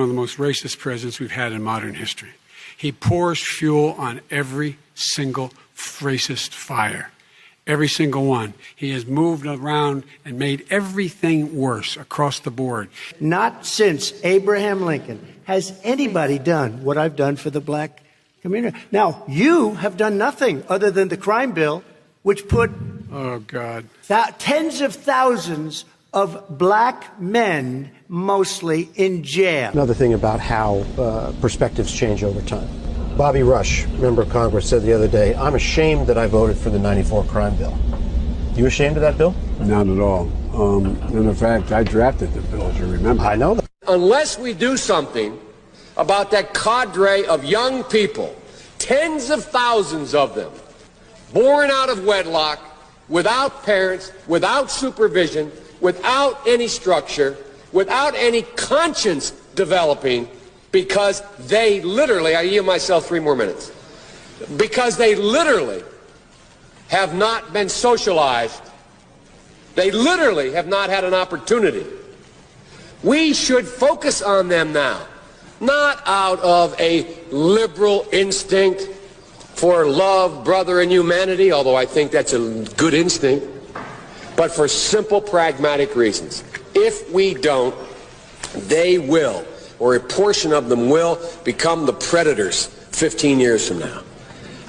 One of the most racist presidents we've had in modern history. He pours fuel on every single racist fire. Every single one. He has moved around and made everything worse across the board. Not since Abraham Lincoln has anybody done what I've done for the black community. Now, you have done nothing other than the crime bill, which put tens of thousands of black men mostly in jail. Another thing about how perspectives change over time. Bobby Rush, member of Congress, said the other day, "I'm ashamed that I voted for the '94 crime bill." You ashamed of that bill? Not at all. And in fact, I drafted the bill, as you remember. I know that. Unless we do something about that cadre of young people, tens of thousands of them, born out of wedlock, without parents, without supervision, without any structure, without any conscience developing, because they literally, I yield myself 3 more minutes, because they literally have not been socialized. They literally have not had an opportunity. We should focus on them now, not out of a liberal instinct for love, brother, and humanity, although I think that's a good instinct, but for simple, pragmatic reasons. If we don't, they will, or a portion of them will, become the predators 15 years from now.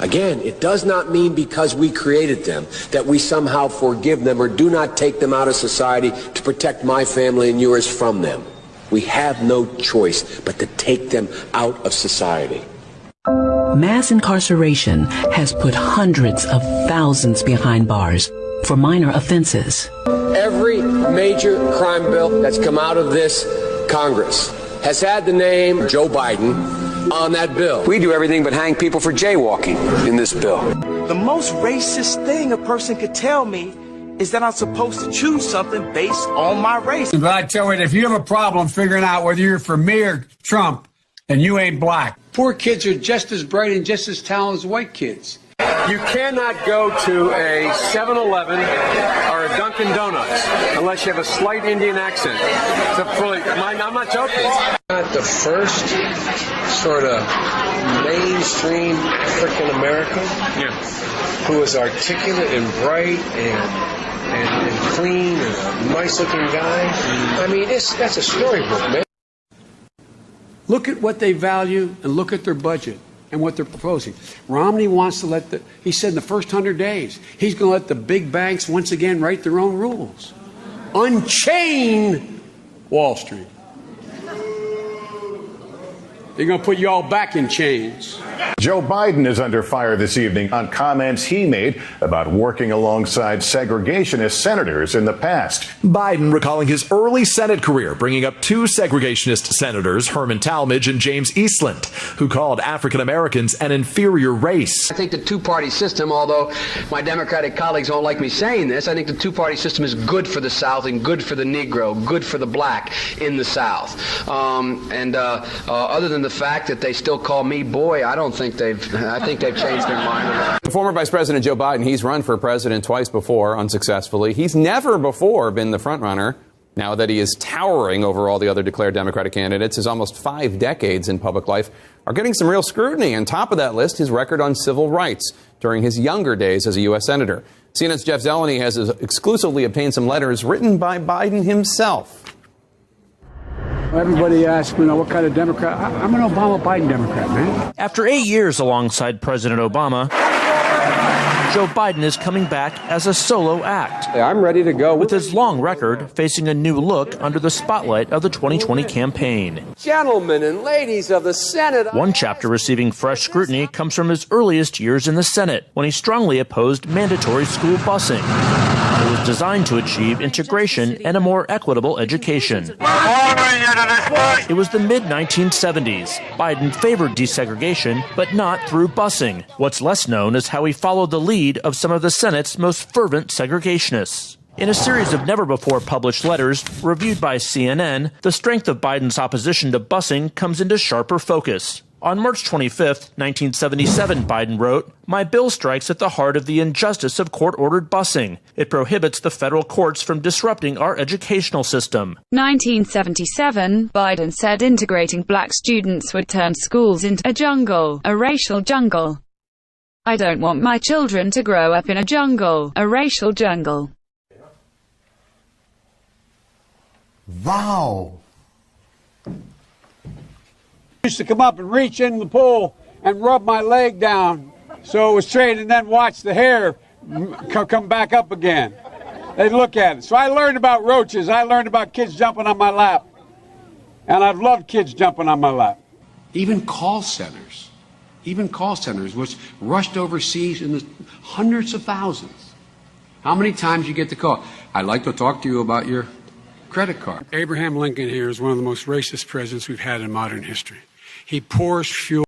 Again, it does not mean because we created them that we somehow forgive them or do not take them out of society to protect my family and yours from them. We have no choice but to take them out of society. Mass incarceration has put hundreds of thousands behind bars for minor offenses. Every major crime bill that's come out of this Congress has had the name Joe Biden on that bill. We do everything but hang people for jaywalking in this bill. The most racist thing a person could tell me is that I'm supposed to choose something based on my race. But I tell you, if you have a problem figuring out whether you're for me or Trump, then you ain't black. Poor kids are just as bright and just as talented as white kids. You cannot go to a 7-Eleven or a Dunkin' Donuts unless you have a slight Indian accent. I'm not joking. Not the first sort of mainstream African American who is articulate and bright and clean and a nice-looking guy. I mean, that's a storybook, man. Look at what they value and look at their budget and what they're proposing. Romney wants to he said in the first 100 days, he's going to let the big banks once again write their own rules. Unchain Wall Street. They're going to put you all back in chains. Joe Biden is under fire this evening on comments he made about working alongside segregationist senators in the past. Biden recalling his early Senate career, bringing up 2 segregationist senators, Herman Talmadge and James Eastland, who called African Americans an inferior race. I think the two-party system, although my Democratic colleagues don't like me saying this, I think the two-party system is good for the South and good for the Negro, good for the black in the South. Other than the fact that they still call me boy, I think they've changed their mind. Former Vice President Joe Biden, he's run for president twice before, unsuccessfully. He's never before been the front runner. Now that he is towering over all the other declared Democratic candidates, his almost 5 decades in public life are getting some real scrutiny. On top of that list, his record on civil rights during his younger days as a U.S. Senator. CNN's Jeff Zeleny has exclusively obtained some letters written by Biden himself. Everybody asks me, what kind of Democrat? I'm an Obama-Biden Democrat, man. After 8 years alongside President Obama, Joe Biden is coming back as a solo act. I'm ready to go. With his long record facing a new look under the spotlight of the 2020 campaign. Gentlemen and ladies of the Senate. One chapter receiving fresh scrutiny comes from his earliest years in the Senate, when he strongly opposed mandatory school busing. It was designed to achieve integration and a more equitable education. It was the mid-1970s. Biden favored desegregation, but not through busing. What's less known is how he followed the lead of some of the Senate's most fervent segregationists. In a series of never-before-published letters reviewed by CNN, the strength of Biden's opposition to busing comes into sharper focus. On March 25, 1977, Biden wrote, "My bill strikes at the heart of the injustice of court-ordered busing. It prohibits the federal courts from disrupting our educational system." 1977, Biden said integrating black students would turn schools into a jungle, a racial jungle. I don't want my children to grow up in a jungle, a racial jungle. Wow. Used to come up and reach in the pool and rub my leg down so it was straight and then watch the hair come back up again. They'd look at it. So I learned about roaches. I learned about kids jumping on my lap. And I've loved kids jumping on my lap. Even call centers, which rushed overseas in the hundreds of thousands. How many times you get the call? I'd like to talk to you about your credit card. Abraham Lincoln here is one of the most racist presidents we've had in modern history. He pours fuel